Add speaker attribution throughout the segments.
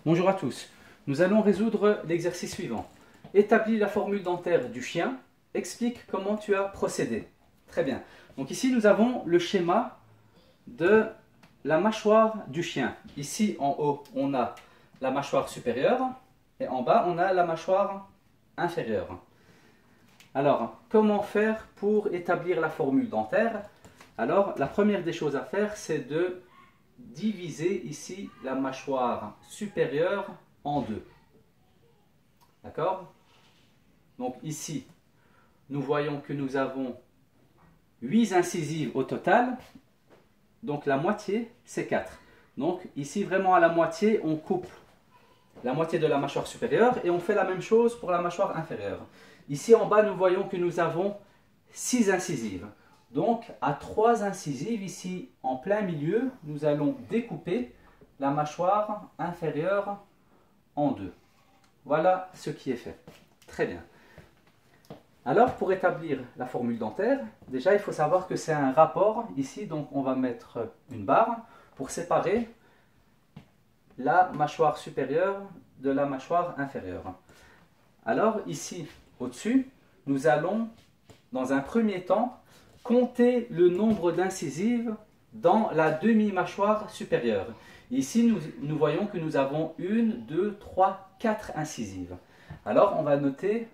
Speaker 1: Bonjour à tous. Nous allons résoudre l'exercice suivant. Établis la formule dentaire du chien. Explique comment tu as procédé. Très bien. Donc ici, nous avons le schéma de la mâchoire du chien. Ici, en haut, on a la mâchoire supérieure et en bas, on a la mâchoire inférieure. Alors, comment faire pour établir la formule dentaire? Alors, la première des choses à faire, c'est de diviser ici la mâchoire supérieure en deux. D'accord? Donc ici, nous voyons que nous avons 8 incisives au total. Donc la moitié, c'est 4. Donc ici, vraiment à la moitié, on coupe la moitié de la mâchoire supérieure et on fait la même chose pour la mâchoire inférieure. Ici en bas, nous voyons que nous avons 6 incisives. Donc à 3 incisives, ici en plein milieu, nous allons découper la mâchoire inférieure en deux. Voilà ce qui est fait. Très bien. Alors pour établir la formule dentaire, déjà il faut savoir que c'est un rapport ici, donc on va mettre une barre pour séparer la mâchoire supérieure de la mâchoire inférieure. Alors ici au-dessus, nous allons dans un premier temps compter le nombre d'incisives dans la demi-mâchoire supérieure. Ici, nous voyons que nous avons 1, 2, 3, 4 incisives. Alors, on va noter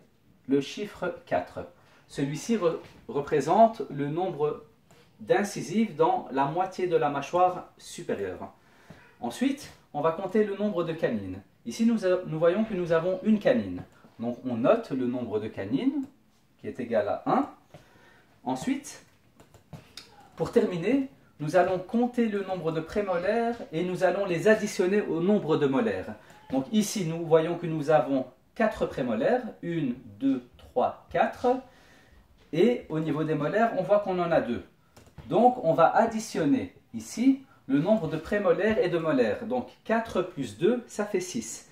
Speaker 1: le chiffre 4. Celui-ci représente le nombre d'incisives dans la moitié de la mâchoire supérieure. Ensuite, on va compter le nombre de canines. Ici, nous voyons que nous avons une canine. Donc, on note le nombre de canines, qui est égal à 1. Ensuite, pour terminer, nous allons compter le nombre de prémolaires et nous allons les additionner au nombre de molaires. Donc ici, nous voyons que nous avons 4 prémolaires, 1, 2, 3, 4. Et au niveau des molaires, on voit qu'on en a 2. Donc on va additionner ici le nombre de prémolaires et de molaires. Donc 4 plus 2, ça fait 6.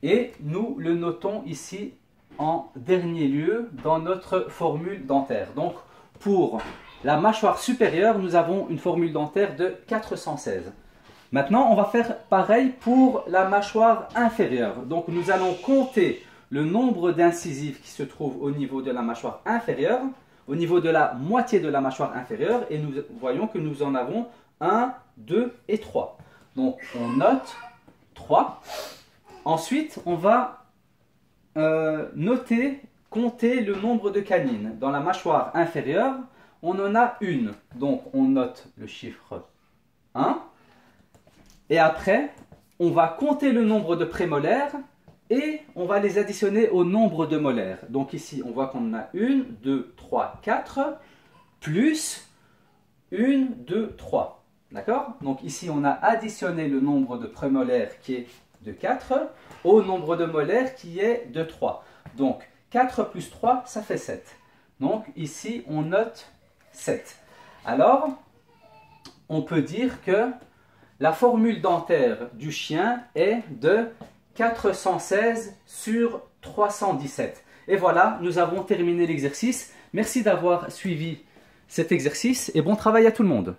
Speaker 1: Et nous le notons ici en dernier lieu dans notre formule dentaire. Donc pour la mâchoire supérieure, nous avons une formule dentaire de 416. Maintenant, on va faire pareil pour la mâchoire inférieure. Donc nous allons compter le nombre d'incisives qui se trouvent au niveau de la mâchoire inférieure, au niveau de la moitié de la mâchoire inférieure, et nous voyons que nous en avons 1, 2 et 3. Donc on note 3. Ensuite, on va compter le nombre de canines. Dans la mâchoire inférieure, on en a une. Donc, on note le chiffre 1. Et après, on va compter le nombre de prémolaires et on va les additionner au nombre de molaires. Donc ici, on voit qu'on en a 1, 2, 3, 4, plus 1, 2, 3. D'accord? Donc ici, on a additionné le nombre de prémolaires qui est de 4 au nombre de molaires qui est de 3. Donc 4 plus 3, ça fait 7. Donc ici, on note 7. Alors, on peut dire que la formule dentaire du chien est de 416 sur 317. Et voilà, nous avons terminé l'exercice. Merci d'avoir suivi cet exercice et bon travail à tout le monde.